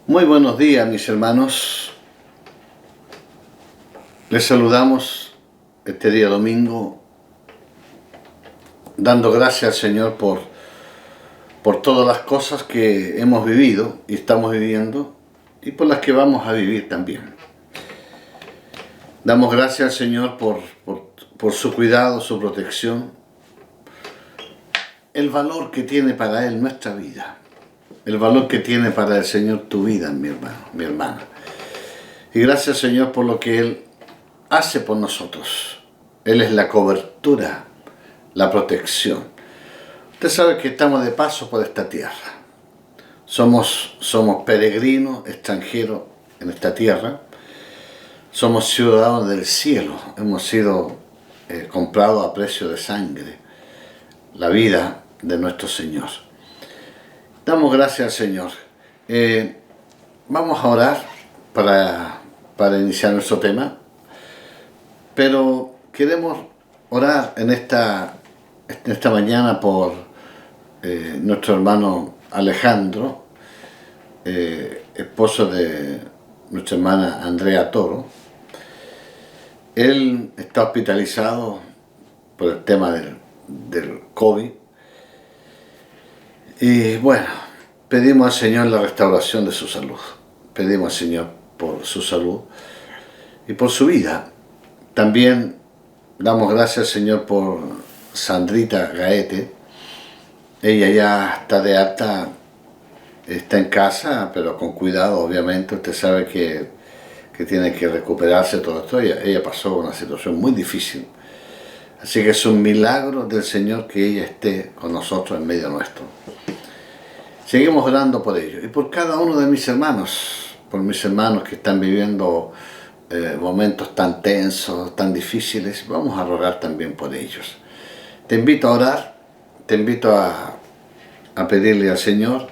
Muy buenos días, mis hermanos. Les saludamos este día domingo, dando gracias al Señor por todas las cosas que hemos vivido y estamos viviendo y por las que vamos a vivir también. Damos gracias al Señor por su cuidado, su protección, el valor que tiene para Él nuestra vida, el valor que tiene para el Señor tu vida, mi hermano, mi hermana. Y gracias, Señor, por lo que Él hace por nosotros. Él es la cobertura, la protección. Usted sabe que estamos de paso por esta tierra. Somos peregrinos, extranjeros en esta tierra. Somos ciudadanos del cielo. Hemos sido comprados a precio de sangre. La vida de nuestro Señor. Damos gracias al Señor. Vamos a orar para iniciar nuestro tema. Pero queremos orar en esta mañana por nuestro hermano Alejandro, esposo de nuestra hermana Andrea Toro. Él está hospitalizado por el tema del COVID. Y bueno, pedimos al Señor la restauración de su salud. Pedimos al Señor por su salud y por su vida. También damos gracias al Señor por Sandrita Gaete. Ella ya está de alta, está en casa, pero con cuidado, obviamente. Usted sabe que tiene que recuperarse todo esto. Ella pasó una situación muy difícil. Así que es un milagro del Señor que ella esté con nosotros en medio nuestro. Seguimos orando por ello. Y por cada uno de mis hermanos, por mis hermanos que están viviendo momentos tan tensos, tan difíciles, vamos a rogar también por ellos. Te invito a orar, te invito a pedirle al Señor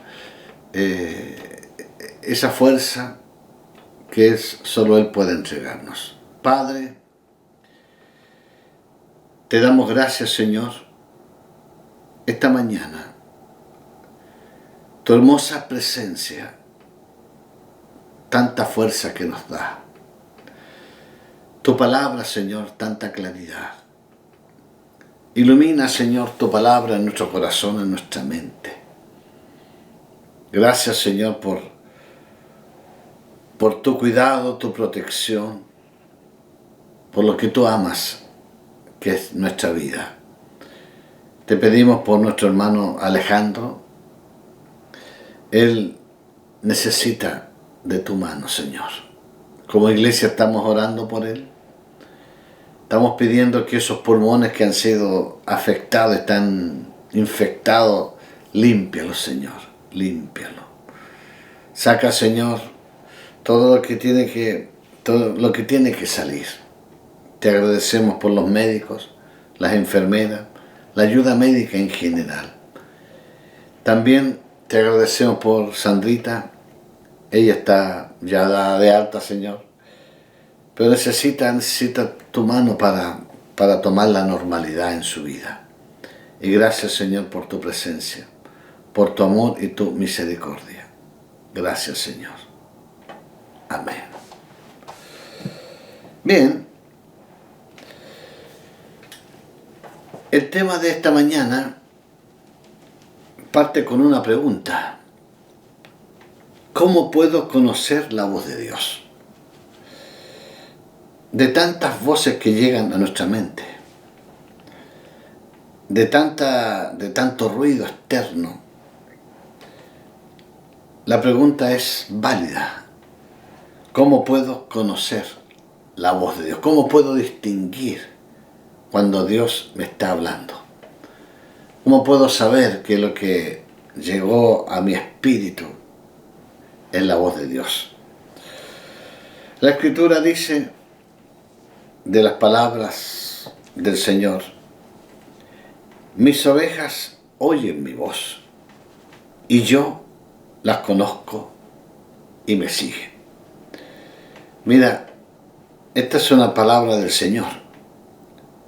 esa fuerza que solo Él puede entregarnos. Padre, te damos gracias, Señor, esta mañana. Tu hermosa presencia, tanta fuerza que nos da. Tu palabra, Señor, tanta claridad. Ilumina, Señor, tu palabra en nuestro corazón, en nuestra mente. Gracias, Señor, por tu cuidado, tu protección, por lo que tú amas, que es nuestra vida. Te pedimos por nuestro hermano Alejandro. Él necesita de tu mano, Señor. Como iglesia estamos orando por él. Estamos pidiendo que esos pulmones que han sido afectados, están infectados, límpialos, Señor, límpialos. Saca, Señor, todo lo que tiene que salir. Te agradecemos por los médicos, las enfermeras, la ayuda médica en general. También te agradecemos por Sandrita. Ella está ya dada de alta, Señor. Pero necesita tu mano para tomar la normalidad en su vida. Y gracias, Señor, por tu presencia, por tu amor y tu misericordia. Gracias, Señor. Amén. Bien. El tema de esta mañana parte con una pregunta. ¿Cómo puedo conocer la voz de Dios? De tantas voces que llegan a nuestra mente, de tanto ruido externo, la pregunta es válida. ¿Cómo puedo conocer la voz de Dios? ¿Cómo puedo distinguir cuando Dios me está hablando? ¿Cómo puedo saber que lo que llegó a mi espíritu es la voz de Dios? La Escritura dice de las palabras del Señor: mis ovejas oyen mi voz, y yo las conozco y me siguen. Mira, esta es una palabra del Señor.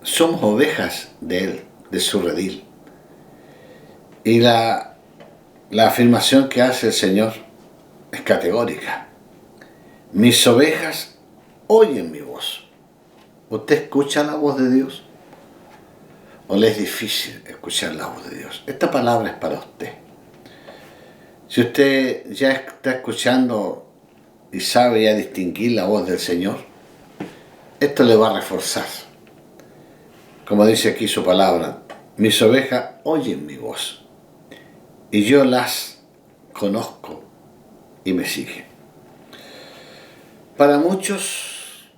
Somos ovejas de Él, de su redil. Y la afirmación que hace el Señor es categórica. Mis ovejas oyen mi voz. ¿Usted escucha la voz de Dios? ¿O le es difícil escuchar la voz de Dios? Esta palabra es para usted. Si usted ya está escuchando y sabe ya distinguir la voz del Señor, esto le va a reforzar. Como dice aquí su palabra, mis ovejas oyen mi voz y yo las conozco y me siguen. Para muchos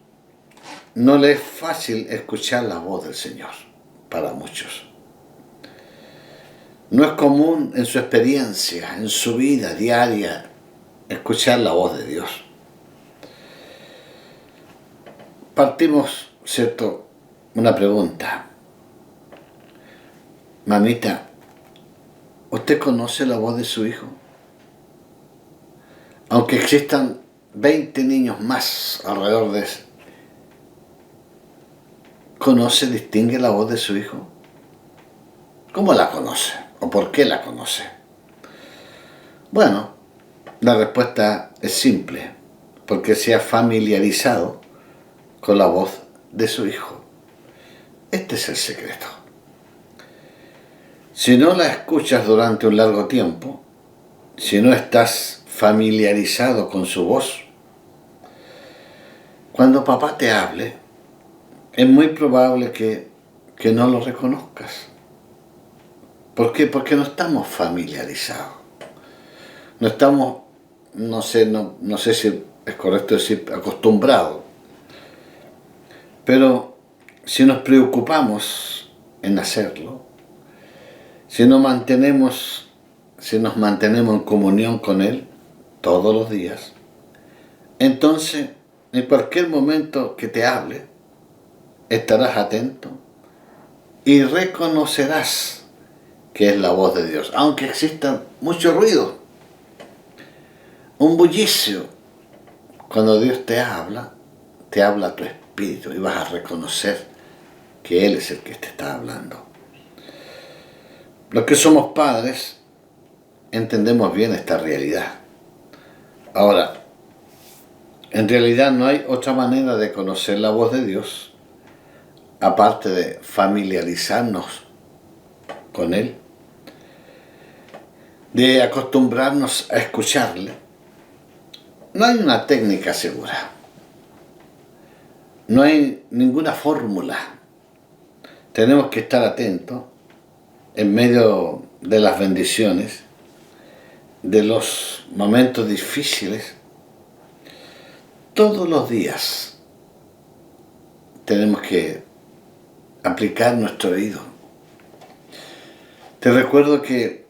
no le es fácil escuchar la voz del Señor, para muchos. No es común en su experiencia, en su vida diaria, escuchar la voz de Dios. Partimos, ¿cierto? Una pregunta. Mamita, ¿usted conoce la voz de su hijo? Aunque existan 20 niños más alrededor de él, ¿conoce, distingue la voz de su hijo? ¿Cómo la conoce? ¿O por qué la conoce? Bueno, la respuesta es simple, porque se ha familiarizado con la voz de su hijo. Este es el secreto. Si no la escuchas durante un largo tiempo, si no estás familiarizado con su voz, cuando papá te hable, es muy probable que no lo reconozcas. ¿Por qué? Porque no estamos familiarizados. No estamos, no sé si es correcto decir acostumbrados. Pero si nos preocupamos en hacerlo, si nos mantenemos en comunión con Él todos los días, entonces en cualquier momento que te hable, estarás atento y reconocerás que es la voz de Dios, aunque exista mucho ruido, un bullicio. Cuando Dios te habla a tu espíritu y vas a reconocer que Él es el que te está hablando. Los que somos padres entendemos bien esta realidad. Ahora, en realidad no hay otra manera de conocer la voz de Dios aparte de familiarizarnos con Él, de acostumbrarnos a escucharle. No hay una técnica segura, no hay ninguna fórmula. Tenemos que estar atentos en medio de las bendiciones, de los momentos difíciles. Todos los días tenemos que aplicar nuestro oído. Te recuerdo que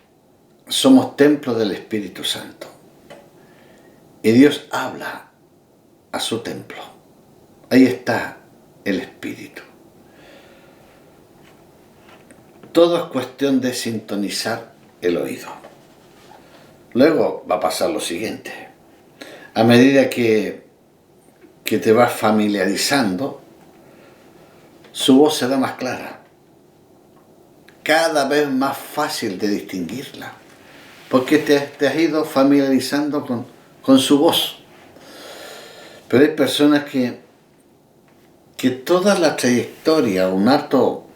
somos templo del Espíritu Santo y Dios habla a su templo. Ahí está el Espíritu. Todo es cuestión de sintonizar el oído. Luego va a pasar lo siguiente. A medida que te vas familiarizando, su voz será más clara, cada vez más fácil de distinguirla, porque te has ido familiarizando con su voz. Pero hay personas que toda la trayectoria, un harto,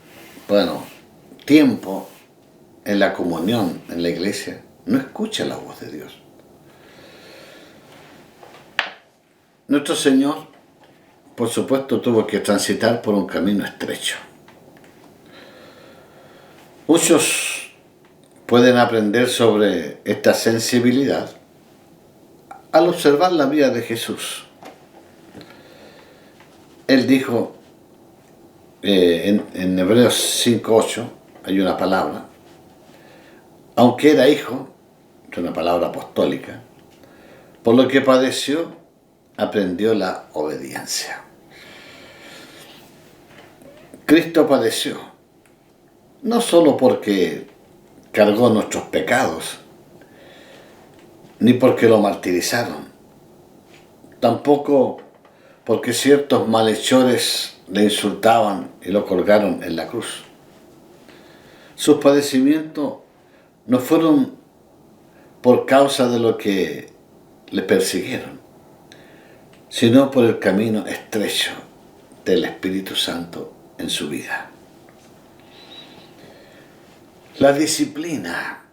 tiempo en la comunión, en la iglesia, no escucha la voz de Dios. Nuestro Señor, por supuesto, tuvo que transitar por un camino estrecho. Muchos pueden aprender sobre esta sensibilidad al observar la vida de Jesús. Él dijo, en Hebreos 5:8, hay una palabra, aunque era hijo, es una palabra apostólica, por lo que padeció, aprendió la obediencia. Cristo padeció, no solo porque cargó nuestros pecados, ni porque lo martirizaron, tampoco porque ciertos malhechores le insultaban y lo colgaron en la cruz. Sus padecimientos no fueron por causa de lo que le persiguieron, sino por el camino estrecho del Espíritu Santo en su vida. La disciplina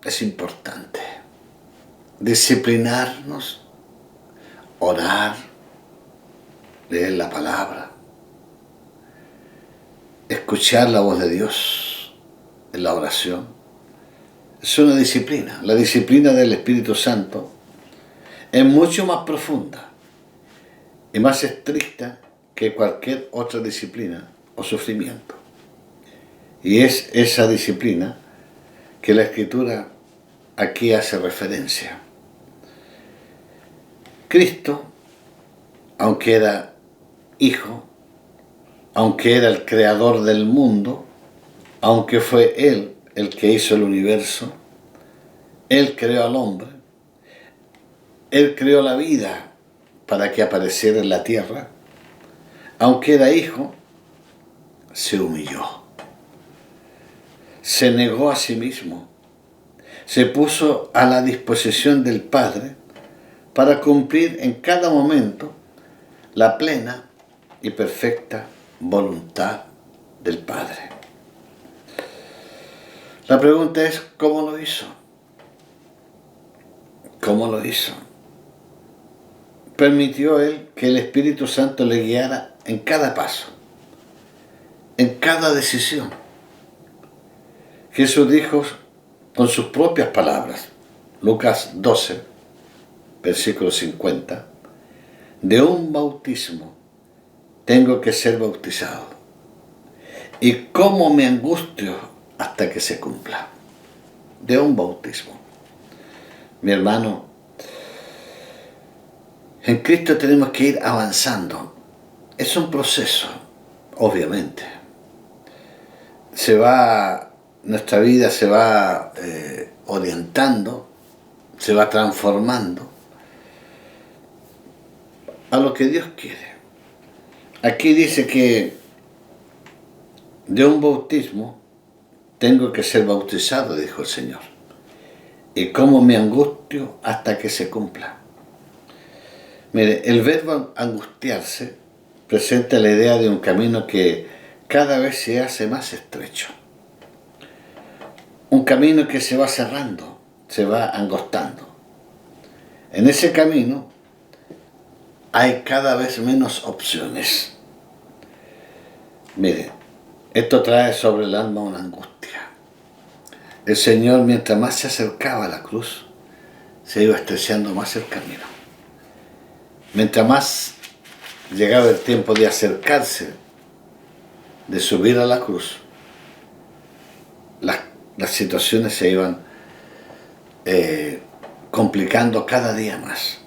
es importante. Disciplinarnos, orar, leer la palabra, escuchar la voz de Dios en la oración. Es una disciplina. La disciplina del Espíritu Santo es mucho más profunda y más estricta que cualquier otra disciplina o sufrimiento. Y es esa disciplina que la Escritura aquí hace referencia. Cristo, aunque era Hijo, aunque era el creador del mundo, aunque fue Él el que hizo el universo, Él creó al hombre, Él creó la vida para que apareciera en la tierra, aunque era Hijo, se humilló, se negó a sí mismo, se puso a la disposición del Padre para cumplir en cada momento la plena y perfecta voluntad del Padre. La pregunta es, ¿cómo lo hizo? ¿Cómo lo hizo? Permitió Él que el Espíritu Santo le guiara en cada paso, en cada decisión. Jesús dijo con sus propias palabras, Lucas 12, versículo 50, de un bautismo tengo que ser bautizado, y cómo me angustio hasta que se cumpla. De un bautismo. Mi hermano, en Cristo tenemos que ir avanzando. Es un proceso, obviamente. Nuestra vida se va orientando, se va transformando a lo que Dios quiere. Aquí dice que de un bautismo tengo que ser bautizado, dijo el Señor. Y cómo me angustio hasta que se cumpla. Mire, el verbo angustiarse presenta la idea de un camino que cada vez se hace más estrecho. Un camino que se va cerrando, se va angostando. En ese camino hay cada vez menos opciones. Mire, esto trae sobre el alma una angustia. El Señor, mientras más se acercaba a la cruz, se iba estrechando más el camino. Mientras más llegaba el tiempo de acercarse, de subir a la cruz, las situaciones se iban complicando cada día más.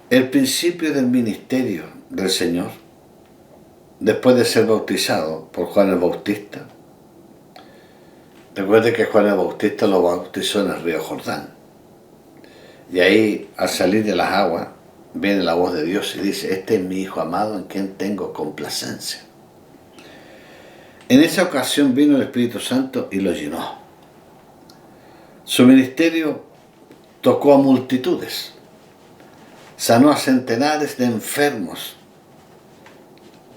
El principio del ministerio del Señor, después de ser bautizado por Juan el Bautista, recuerde que Juan el Bautista lo bautizó en el río Jordán. Y ahí, al salir de las aguas, viene la voz de Dios y dice, este es mi Hijo amado en quien tengo complacencia. En esa ocasión vino el Espíritu Santo y lo llenó. Su ministerio tocó a multitudes, sanó a centenares de enfermos,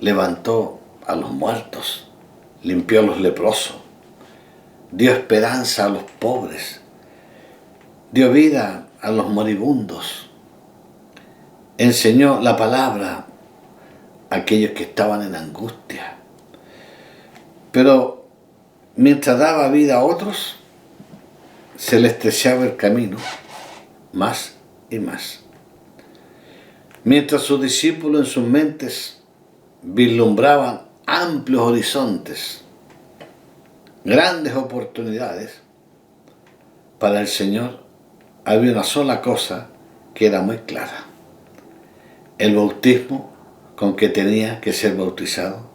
levantó a los muertos, limpió a los leprosos, dio esperanza a los pobres, dio vida a los moribundos, enseñó la palabra a aquellos que estaban en angustia. Pero mientras daba vida a otros, se le estrechaba el camino más y más. Mientras sus discípulos en sus mentes vislumbraban amplios horizontes, grandes oportunidades, para el Señor había una sola cosa que era muy clara: el bautismo con que tenía que ser bautizado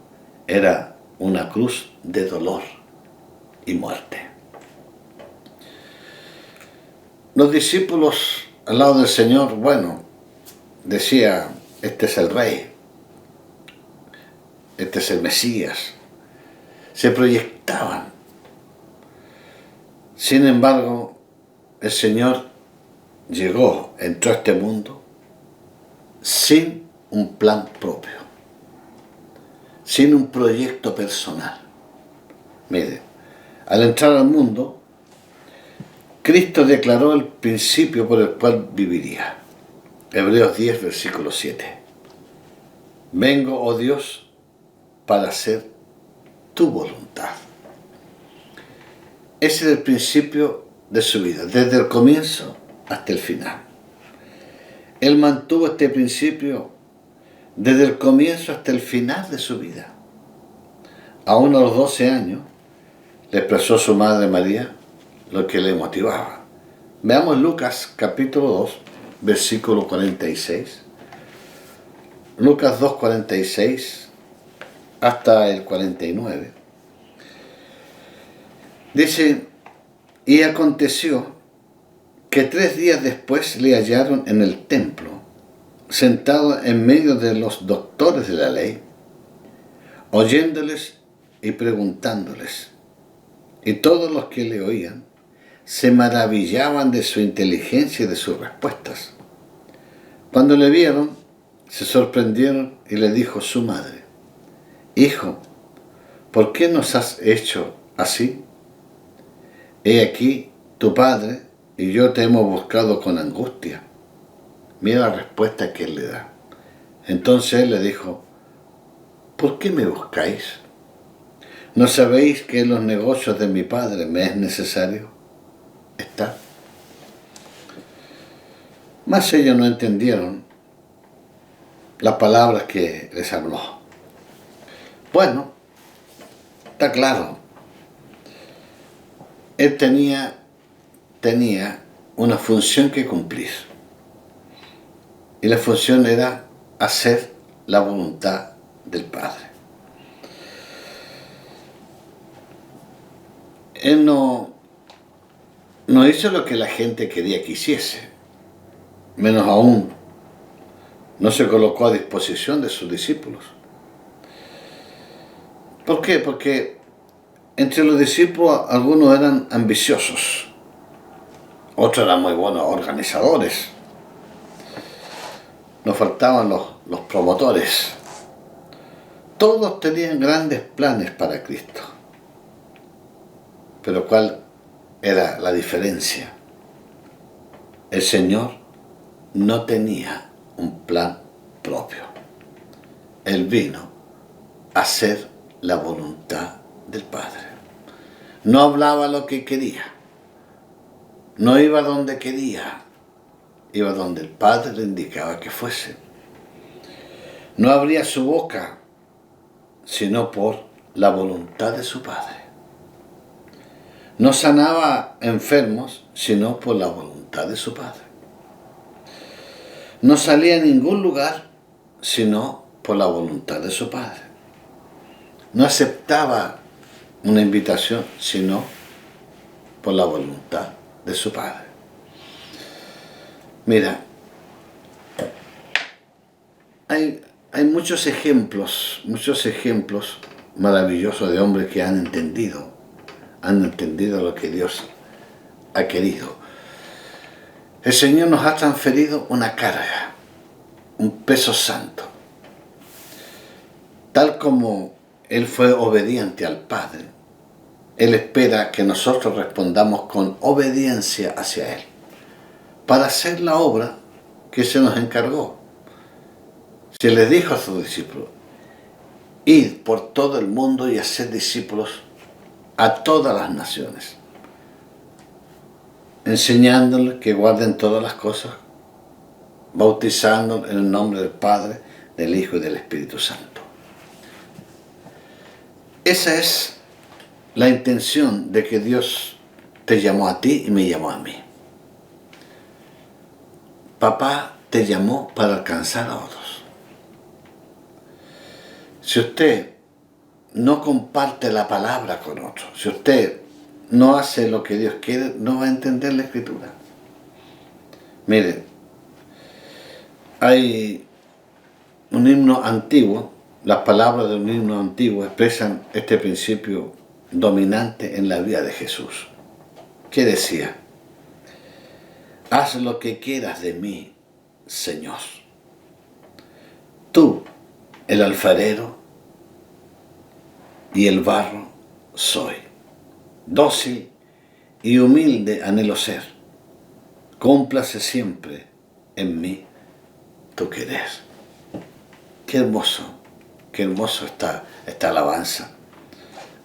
era una cruz de dolor y muerte. Los discípulos al lado del Señor, decía, este es el Rey, este es el Mesías, se proyectaban. Sin embargo, el Señor entró a este mundo sin un plan propio, sin un proyecto personal. Mire, al entrar al mundo, Cristo declaró el principio por el cual viviría. Hebreos 10, versículo 7. Vengo, oh Dios, para hacer tu voluntad. Ese es el principio de su vida, desde el comienzo hasta el final. Él mantuvo este principio desde el comienzo hasta el final de su vida. Aún a los 12 años, le expresó su madre María lo que le motivaba. Veamos Lucas capítulo 2, versículo 46. Lucas 2, 46 hasta el 49. Dice, y aconteció que 3 días después le hallaron en el templo, sentado en medio de los doctores de la ley, oyéndoles y preguntándoles. Y todos los que le oían se maravillaban de su inteligencia y de sus respuestas. Cuando le vieron, se sorprendieron y le dijo su madre, Hijo, ¿por qué nos has hecho así? He aquí, tu padre y yo te hemos buscado con angustia. Mira la respuesta que él le da. Entonces él le dijo, ¿por qué me buscáis? ¿No sabéis que en los negocios de mi padre me es necesario estar? Mas ellos no entendieron las palabras que les habló. Bueno, está claro. Él tenía una función que cumplir. Y la función era hacer la voluntad del Padre. Él no hizo lo que la gente quería que hiciese. Menos aún, no se colocó a disposición de sus discípulos. ¿Por qué? Porque entre los discípulos algunos eran ambiciosos, otros eran muy buenos organizadores. Nos faltaban los promotores. Todos tenían grandes planes para Cristo. Pero ¿cuál era la diferencia? El Señor no tenía un plan propio. Él vino a hacer la voluntad del Padre. No hablaba lo que quería. No iba donde quería. Iba donde el Padre le indicaba que fuese. No abría su boca, sino por la voluntad de su Padre. No sanaba enfermos, sino por la voluntad de su Padre. No salía a ningún lugar, sino por la voluntad de su Padre. No aceptaba una invitación, sino por la voluntad de su Padre. Mira, hay muchos ejemplos maravillosos de hombres que han entendido lo que Dios ha querido. El Señor nos ha transferido una carga, un peso santo. Tal como Él fue obediente al Padre, Él espera que nosotros respondamos con obediencia hacia Él, para hacer la obra que se nos encargó. Se le dijo a sus discípulos, id por todo el mundo y hacer discípulos a todas las naciones, enseñándoles que guarden todas las cosas, bautizándolos en el nombre del Padre, del Hijo y del Espíritu Santo. Esa es la intención de que Dios te llamó a ti y me llamó a mí. Papá te llamó para alcanzar a otros. Si usted no comparte la palabra con otros, si usted no hace lo que Dios quiere, no va a entender la Escritura. Miren, hay un himno antiguo, las palabras de un himno antiguo expresan este principio dominante en la vida de Jesús. ¿Qué decía? Haz lo que quieras de mí, Señor. Tú, el alfarero y el barro, soy. Dócil y humilde anhelo ser. Cúmplase siempre en mí tu querer. Qué hermoso está esta alabanza.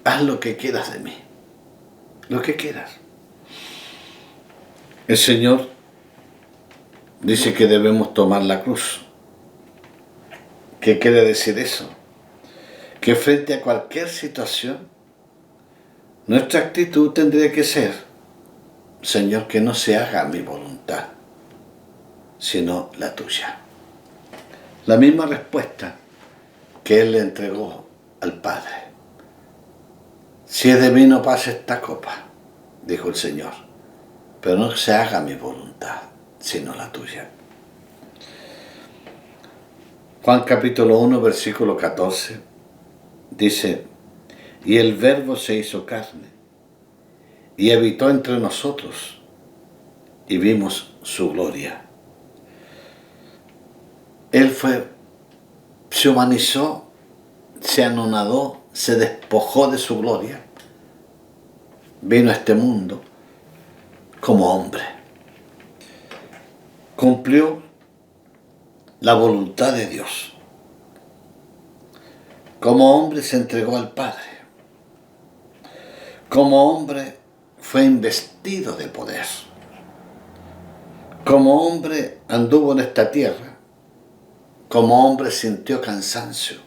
Haz lo que quieras de mí, lo que quieras. El Señor dice que debemos tomar la cruz. ¿Qué quiere decir eso? Que frente a cualquier situación, nuestra actitud tendría que ser: Señor, que no se haga mi voluntad, sino la tuya. La misma respuesta que Él le entregó al Padre. Si es de mí, no pase esta copa, dijo el Señor, pero no se haga mi voluntad, sino la tuya. Juan capítulo 1, versículo 14, dice: y el Verbo se hizo carne, y habitó entre nosotros, y vimos su gloria. Él se humanizó, se anonadó, se despojó de su gloria, vino a este mundo como hombre. Cumplió la voluntad de Dios. Como hombre se entregó al Padre. Como hombre fue investido de poder. Como hombre anduvo en esta tierra. Como hombre sintió cansancio.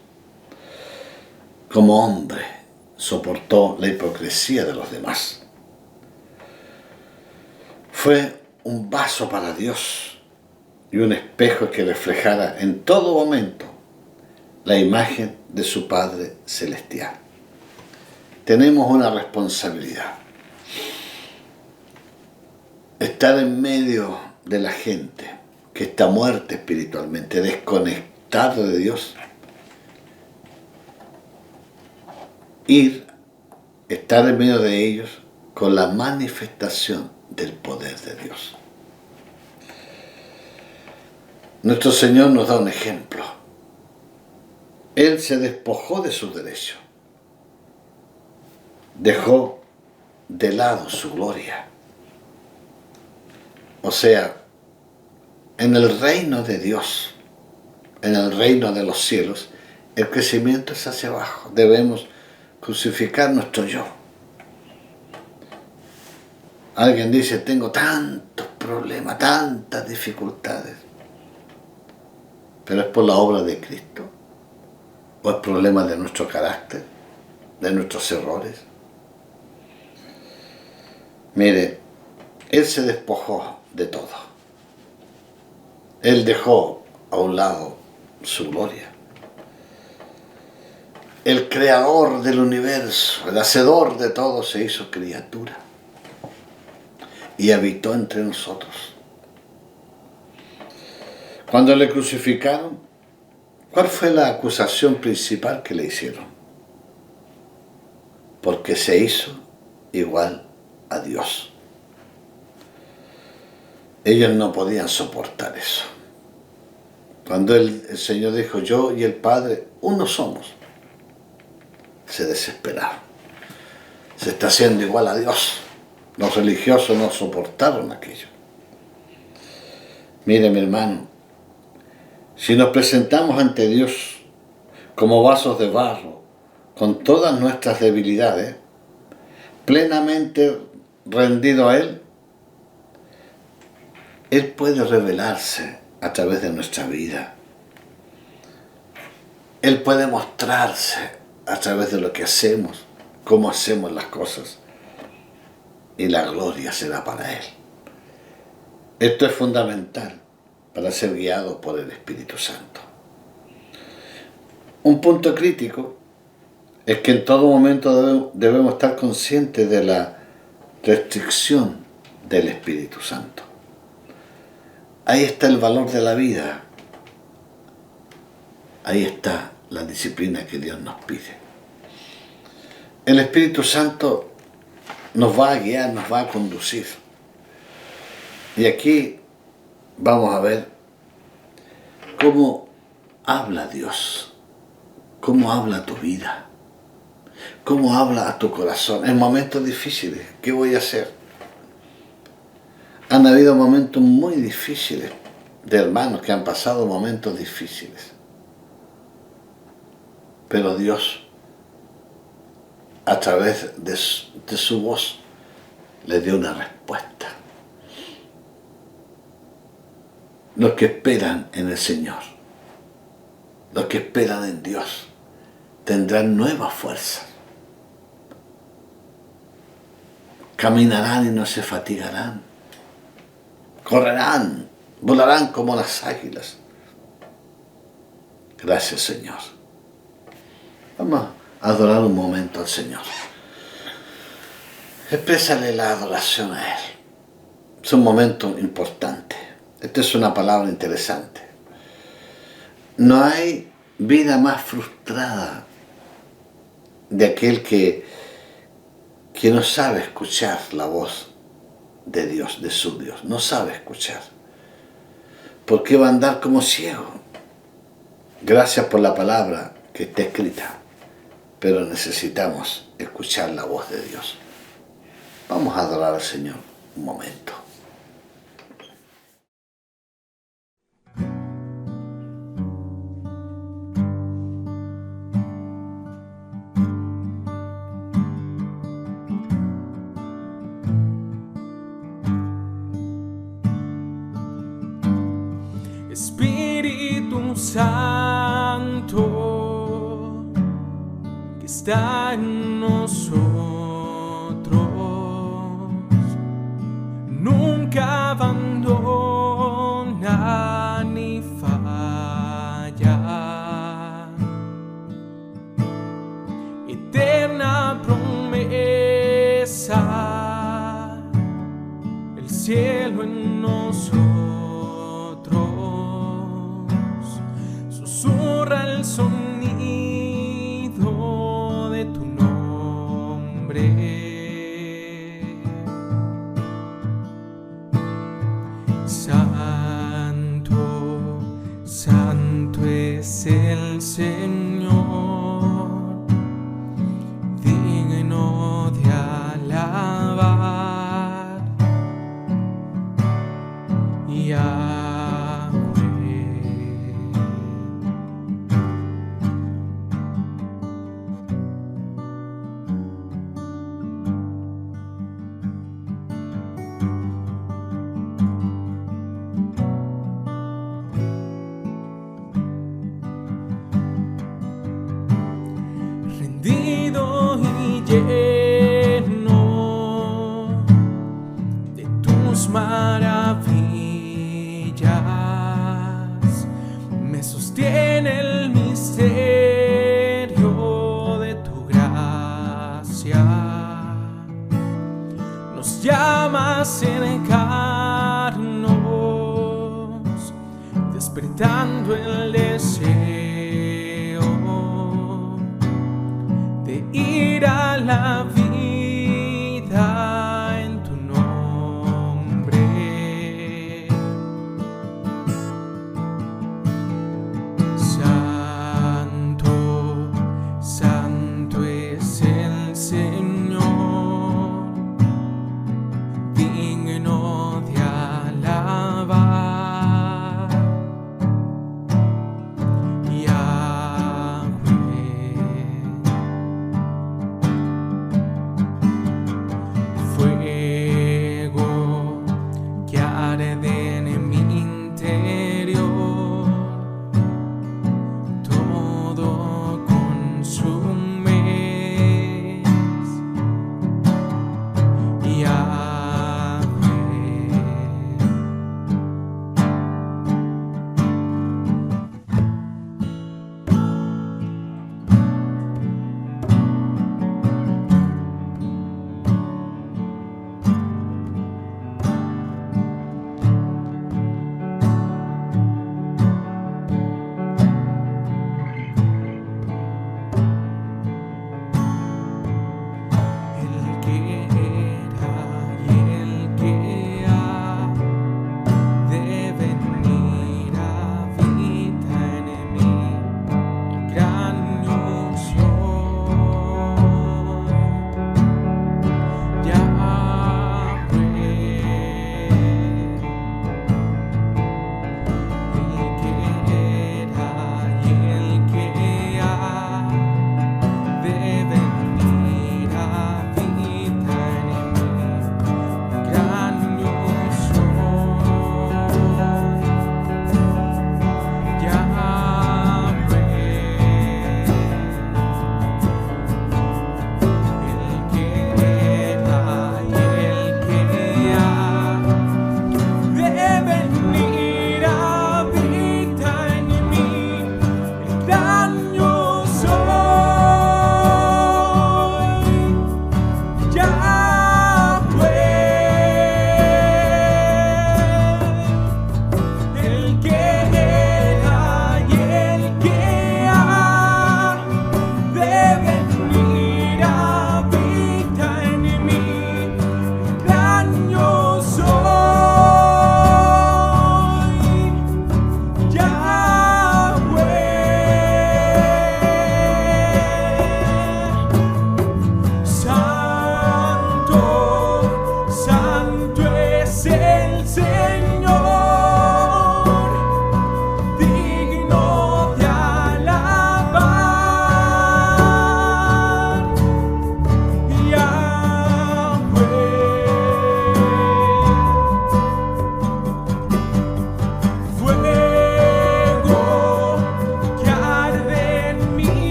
Como hombre soportó la hipocresía de los demás. Fue un vaso para Dios y un espejo que reflejara en todo momento la imagen de su Padre Celestial. Tenemos una responsabilidad. Estar en medio de la gente que está muerta espiritualmente, desconectado de Dios. Estar en medio de ellos con la manifestación del poder de Dios. Nuestro Señor nos da un ejemplo. Él se despojó de sus derechos. Dejó de lado su gloria. O sea, en el reino de Dios, en el reino de los cielos, el crecimiento es hacia abajo. Debemos crucificar nuestro yo. Alguien dice: tengo tantos problemas, tantas dificultades. ¿Pero es por la obra de Cristo? ¿O es problema de nuestro carácter, de nuestros errores? Mire, Él se despojó de todo. Él dejó a un lado su gloria. El creador del universo, el hacedor de todo, se hizo criatura y habitó entre nosotros. Cuando le crucificaron, ¿cuál fue la acusación principal que le hicieron? Porque se hizo igual a Dios. Ellos no podían soportar eso. Cuando el Señor dijo: yo y el Padre uno somos, se desesperaron. Se está haciendo igual a Dios. Los religiosos no soportaron aquello. Mire, mi hermano, si nos presentamos ante Dios como vasos de barro, con todas nuestras debilidades, plenamente rendido a Él, Él puede revelarse a través de nuestra vida. Él puede mostrarse a través de lo que hacemos, cómo hacemos las cosas, y la gloria será para Él. Esto es fundamental para ser guiado por el Espíritu Santo. Un punto crítico es que en todo momento debemos estar conscientes de la restricción del Espíritu Santo. Ahí está el valor de la vida. Ahí está la disciplina que Dios nos pide. El Espíritu Santo nos va a guiar, nos va a conducir. Y aquí vamos a ver cómo habla Dios, cómo habla tu vida, cómo habla a tu corazón en momentos difíciles. ¿Qué voy a hacer? Han habido momentos muy difíciles de hermanos que han pasado momentos difíciles. Pero Dios, a través de su voz, les dio una respuesta. Los que esperan en el Señor, los que esperan en Dios, tendrán nuevas fuerzas. Caminarán y no se fatigarán. Correrán, volarán como las águilas. Gracias, Señor. Vamos a adorar un momento al Señor. Exprésale la adoración a Él. Es un momento importante. Esta es una palabra interesante. No hay vida más frustrada de aquel que no sabe escuchar la voz de Dios, de su Dios. No sabe escuchar. ¿Por qué va a andar como ciego? Gracias por la palabra que está escrita. Pero necesitamos escuchar la voz de Dios. Vamos a adorar al Señor un momento. Espíritu Santo, que está en nosotros, nunca abandona ni falla. Eterna promesa, el cielo en nosotros. Susurra el sonido de tu nombre. Santo, santo es el Señor, digno de alabar. Rendido y lleno de tus maravillas, me sostiene el misterio de tu gracia. Nos llama a acercarnos, despertando el deseo de ir a la vida en tu nombre. Santo, santo es el Señor, digno de alabar.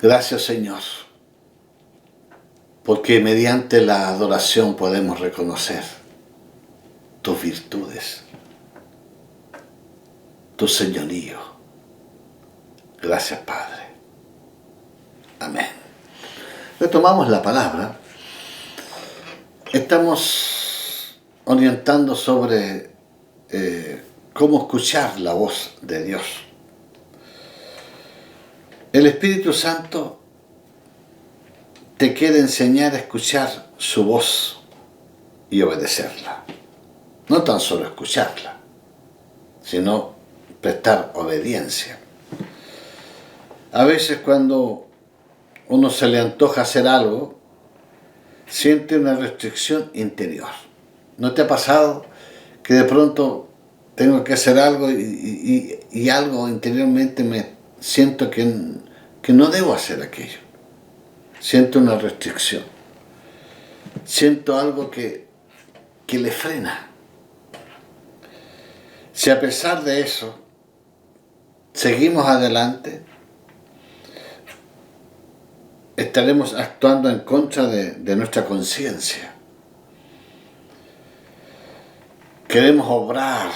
Gracias, Señor, porque mediante la adoración podemos reconocer tus virtudes, tu señorío. Gracias, Padre. Amén. Retomamos la palabra. Estamos orientando sobre cómo escuchar la voz de Dios. El Espíritu Santo te quiere enseñar a escuchar su voz y obedecerla. No tan solo escucharla, sino prestar obediencia. A veces cuando uno se le antoja hacer algo, siente una restricción interior. ¿No te ha pasado que de pronto tengo que hacer algo y algo interiormente me siento que no debo hacer aquello? Siento una restricción. Siento algo que le frena. Si a pesar de eso seguimos adelante, estaremos actuando en contra de nuestra conciencia. Queremos obrar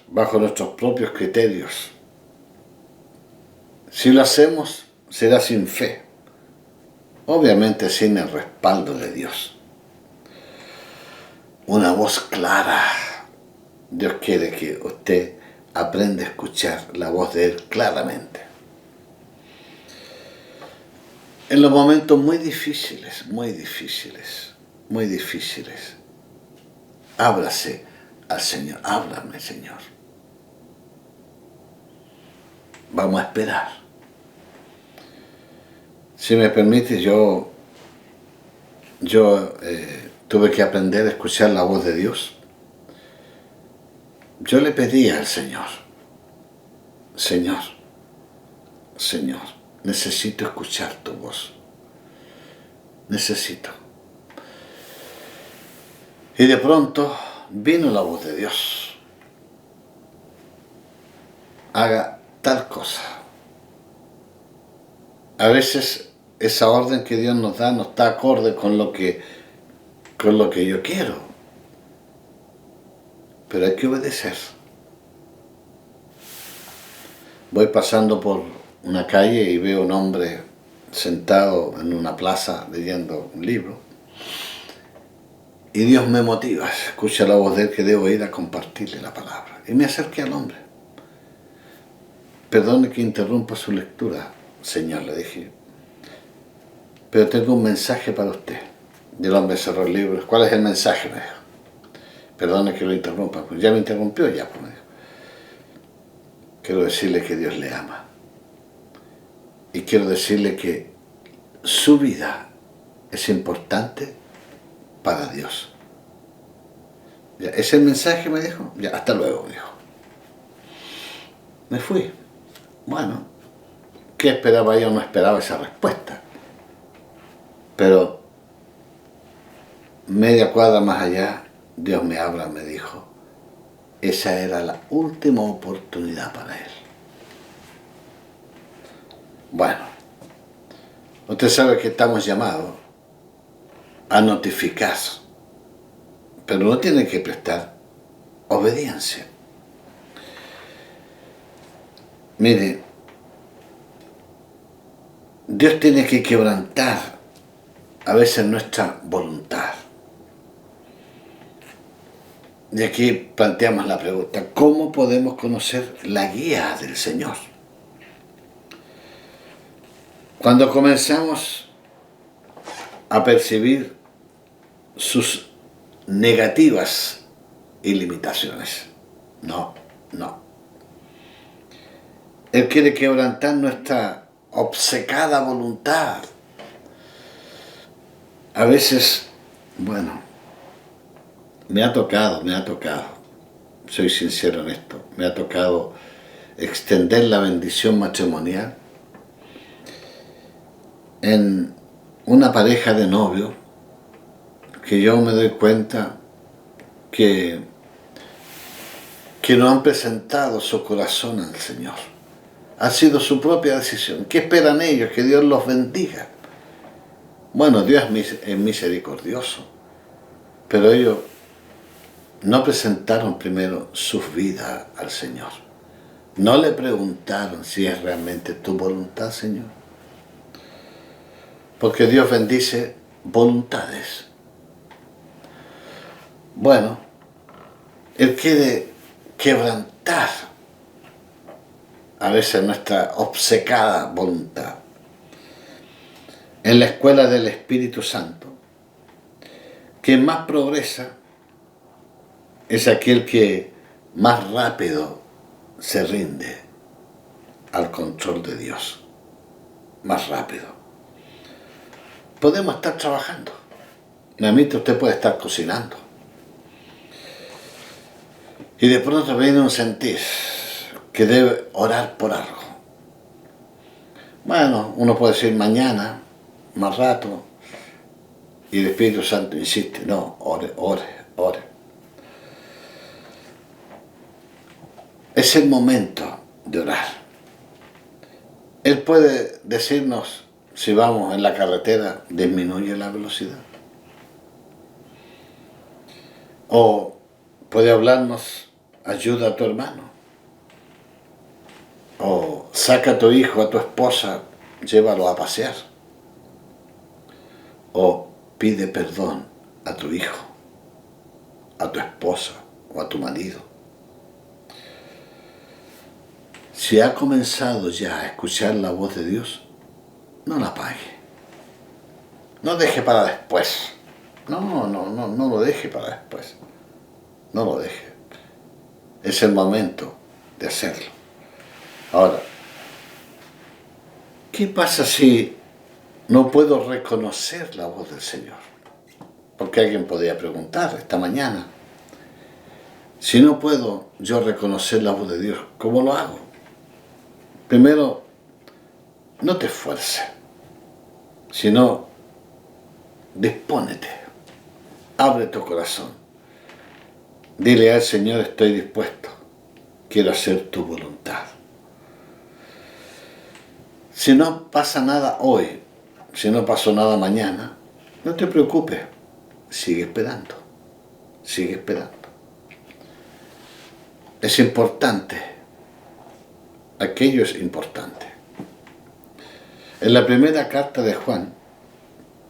bajo nuestros propios criterios. Si lo hacemos, será sin fe, obviamente sin el respaldo de Dios. Una voz clara. Dios quiere que usted aprenda a escuchar la voz de Él claramente. En los momentos muy difíciles, ábrase al Señor. Háblame, Señor. Vamos a esperar. Si me permite, yo tuve que aprender a escuchar la voz de Dios. Yo le pedí al Señor, Señor, necesito escuchar tu voz. Necesito. Y de pronto vino la voz de Dios. Haga tal cosa. A veces esa orden que Dios nos da no está acorde con lo que yo quiero. Pero hay que obedecer. Voy pasando por una calle y veo un hombre sentado en una plaza leyendo un libro. Y Dios me motiva, escucha la voz de él que debo ir a compartirle la palabra. Y me acerqué al hombre. Perdone que interrumpa su lectura, Señor, le dije. Pero tengo un mensaje para usted. Y el hombre cerró el libro. ¿Cuál es el mensaje? Me dijo. Perdone que lo interrumpa. Pues ya me interrumpió ya, pues me dijo. Quiero decirle que Dios le ama. Y quiero decirle que su vida es importante para Dios. Ya, ¿ese es el mensaje? Me dijo. Ya, hasta luego, me dijo. Me fui. Bueno, ¿qué esperaba yo? No esperaba esa respuesta. Pero media cuadra más allá, Dios me habla, me dijo, esa era la última oportunidad para él. Bueno, usted sabe que estamos llamados a notificar, pero no tiene que prestar obediencia. Mire, Dios tiene que quebrantar a veces nuestra voluntad. Y aquí planteamos la pregunta, ¿cómo podemos conocer la guía del Señor? Cuando comenzamos a percibir sus negativas y limitaciones. No. Él quiere quebrantar nuestra obcecada voluntad. A veces, bueno, me ha tocado, soy sincero en esto, me ha tocado extender la bendición matrimonial en una pareja de novios que yo me doy cuenta que no han presentado su corazón al Señor. Ha sido su propia decisión. ¿Qué esperan ellos? Que Dios los bendiga. Bueno, Dios es misericordioso, pero ellos no presentaron primero sus vidas al Señor. No le preguntaron si es realmente tu voluntad, Señor. Porque Dios bendice voluntades. Bueno, Él quiere quebrantar a veces nuestra obcecada voluntad. En la escuela del Espíritu Santo, quien más progresa es aquel que más rápido se rinde al control de Dios. Más rápido. Podemos estar trabajando. Mientras usted puede estar cocinando. Y de pronto viene un sentir que debe orar por algo. Bueno, uno puede decir mañana, más rato, y el Espíritu Santo insiste, no, ore. Es el momento de orar. Él puede decirnos, si vamos en la carretera, disminuye la velocidad. O puede hablarnos, ayuda a tu hermano. O saca a tu hijo, a tu esposa, llévalo a pasear. O pide perdón a tu hijo, a tu esposa o a tu marido. Si ha comenzado ya a escuchar la voz de Dios, no la apague. No deje para después. No lo deje para después. No lo deje. Es el momento de hacerlo. Ahora, ¿qué pasa si no puedo reconocer la voz del Señor? Porque alguien podría preguntar esta mañana, si no puedo yo reconocer la voz de Dios, ¿cómo lo hago? Primero, no te esfuerces, sino dispónete, abre tu corazón, dile al Señor, estoy dispuesto, quiero hacer tu voluntad. Si no pasa nada hoy, si no pasó nada mañana, no te preocupes, sigue esperando. Es importante, aquello es importante. En la primera carta de Juan,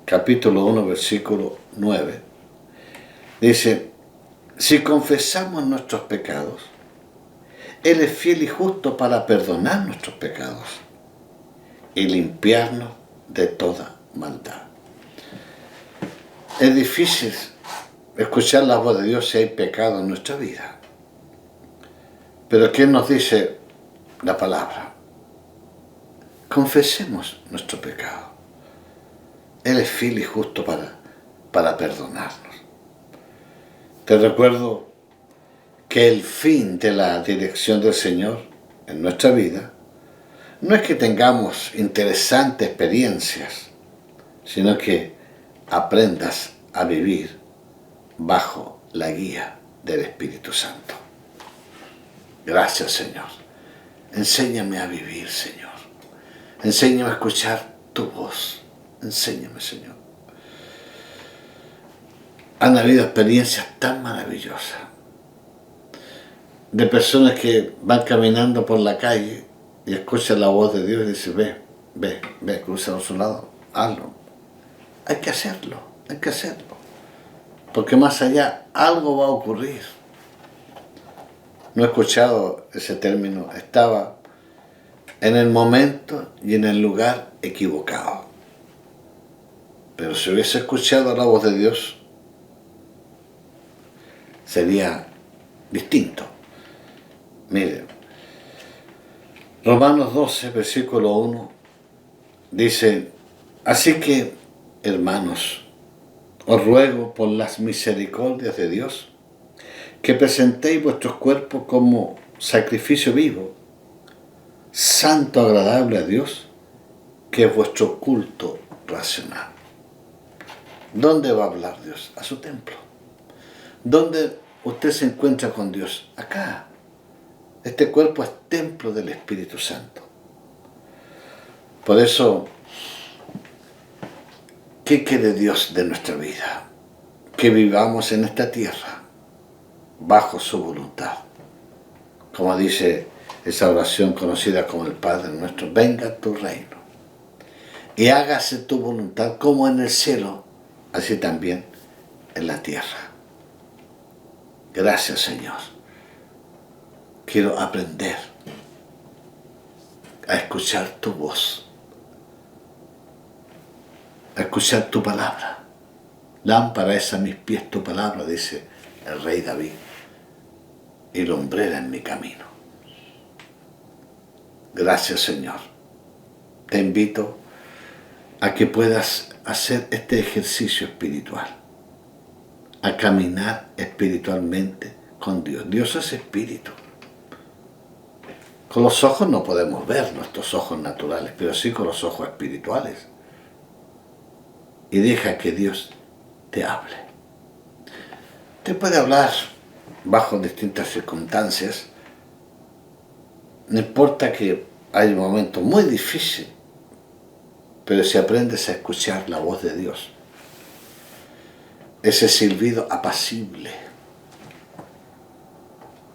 capítulo 1, versículo 9, dice, si confesamos nuestros pecados, Él es fiel y justo para perdonar nuestros pecados y limpiarnos de toda maldad. Es difícil escuchar la voz de Dios si hay pecado en nuestra vida. Pero ¿qué nos dice la palabra? Confesemos nuestro pecado. Él es fiel y justo para perdonarnos. Te recuerdo que el fin de la dirección del Señor en nuestra vida no es que tengamos interesantes experiencias, sino que aprendas a vivir bajo la guía del Espíritu Santo. Gracias, Señor. Enséñame a vivir, Señor. Enséñame a escuchar tu voz. Enséñame, Señor. Han habido experiencias tan maravillosas de personas que van caminando por la calle y escuchan la voz de Dios y dicen, ve, cruza a su lado, hazlo. Hay que hacerlo. Porque más allá algo va a ocurrir. No he escuchado ese término, estaba en el momento y en el lugar equivocado. Pero si hubiese escuchado la voz de Dios, sería distinto. Miren, Romanos 12, versículo 1, dice, así que, hermanos, os ruego por las misericordias de Dios, que presentéis vuestros cuerpos como sacrificio vivo, santo, agradable a Dios, que es vuestro culto racional. ¿Dónde va a hablar Dios? A su templo. ¿Dónde usted se encuentra con Dios? Acá. Este cuerpo es templo del Espíritu Santo. Por eso, ¿qué quiere Dios de nuestra vida? Que vivamos en esta tierra bajo su voluntad. Como dice esa oración conocida como el Padre nuestro, venga tu reino y hágase tu voluntad como en el cielo, así también en la tierra. Gracias, Señor. Quiero aprender a escuchar tu voz, a escuchar tu palabra. Lámpara es a mis pies tu palabra, dice el rey David, y lumbrera en mi camino. Gracias, Señor. Te invito a que puedas hacer este ejercicio espiritual, a caminar espiritualmente con Dios. Dios es espíritu. Con los ojos no podemos ver, nuestros ojos naturales, pero sí con los ojos espirituales. Y deja que Dios te hable. Te puede hablar bajo distintas circunstancias. No importa que hay momentos muy difíciles, pero si aprendes a escuchar la voz de Dios, ese silbido apacible,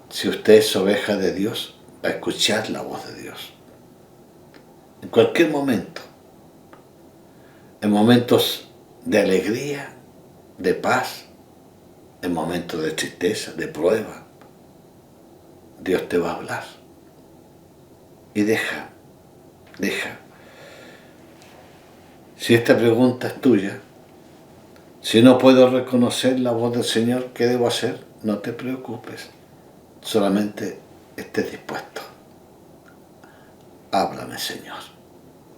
si usted es oveja de Dios, va a escuchar la voz de Dios. En cualquier momento, en momentos de alegría, de paz, en momentos de tristeza, de prueba, Dios te va a hablar. Y deja. Si esta pregunta es tuya, si no puedo reconocer la voz del Señor, ¿qué debo hacer? No te preocupes, solamente estés dispuesto. Háblame, Señor,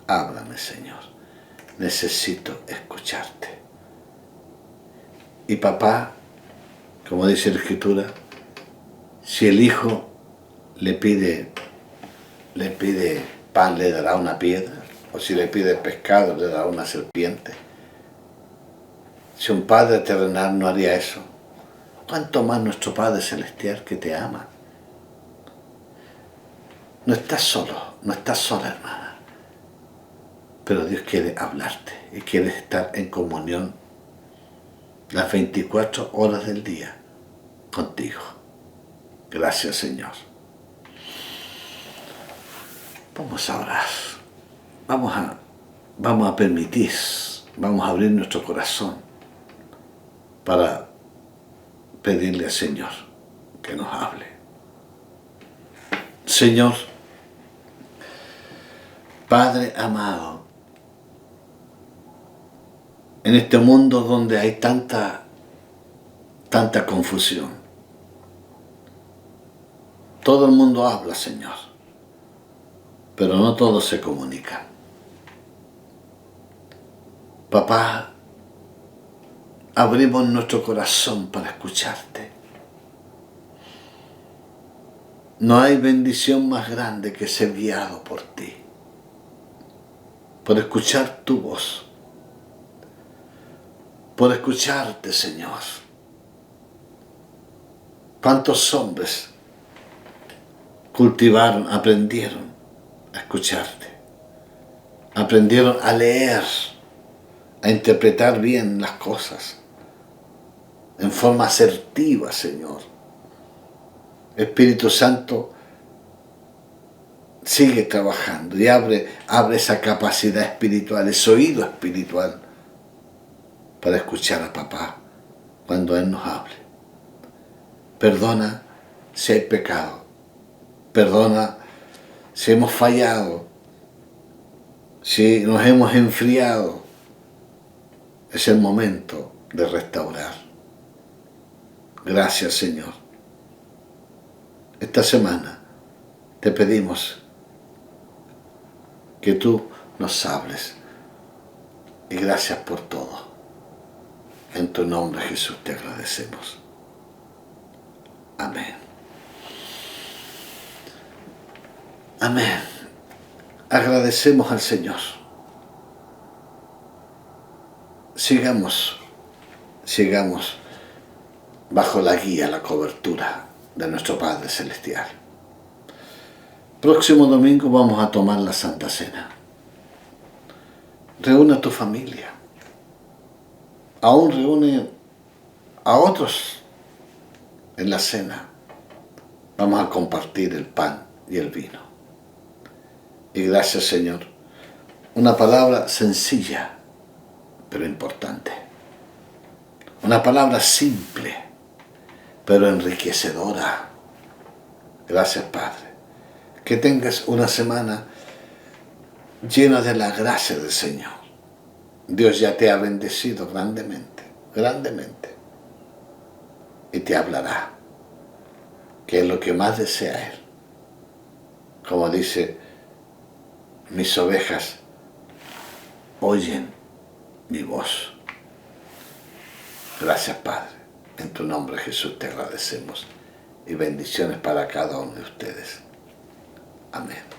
háblame, Señor. Necesito escucharte. Y papá, como dice la Escritura, si el hijo le pide pan, le dará una piedra, o si le pide pescado, le dará una serpiente. Si un Padre terrenal no haría eso, ¿cuánto más nuestro Padre Celestial que te ama? No estás solo, no estás sola, hermana. Pero Dios quiere hablarte y quiere estar en comunión las 24 horas del día contigo. Gracias, Señor. Vamos a orar. Vamos a permitir, vamos a abrir nuestro corazón para pedirle al Señor que nos hable. Señor, Padre amado, en este mundo donde hay tanta confusión, todo el mundo habla, Señor, pero no todos se comunican. Papá, abrimos nuestro corazón para escucharte. No hay bendición más grande que ser guiado por ti, por escuchar tu voz, por escucharte, Señor. ¿Cuántos hombres cultivaron, aprendieron a escucharte? Aprendieron a leer, a interpretar bien las cosas en forma asertiva, Señor. Espíritu Santo, sigue trabajando y abre esa capacidad espiritual, ese oído espiritual para escuchar a papá cuando Él nos hable. Perdona si hay pecado, perdona si hemos fallado, si nos hemos enfriado. Es el momento de restaurar. Gracias, Señor. Esta semana te pedimos que tú nos hables. Y gracias por todo. En tu nombre, Jesús, te agradecemos. Amén. Amén. Agradecemos al Señor. Sigamos bajo la guía, la cobertura de nuestro Padre Celestial. Próximo domingo vamos a tomar la Santa Cena. reúne a tu familia. Aún reúne a otros en la cena. Vamos a compartir el pan y el vino. Y gracias, Señor. Una palabra sencilla, pero importante. Una palabra simple, pero enriquecedora. Gracias, Padre. Que tengas una semana llena de la gracia del Señor. Dios ya te ha bendecido grandemente, grandemente. Y te hablará, que es lo que más desea Él. Como dice, mis ovejas oyen mi voz. Gracias, Padre. En tu nombre, Jesús, te agradecemos. Y bendiciones para cada uno de ustedes. Amén.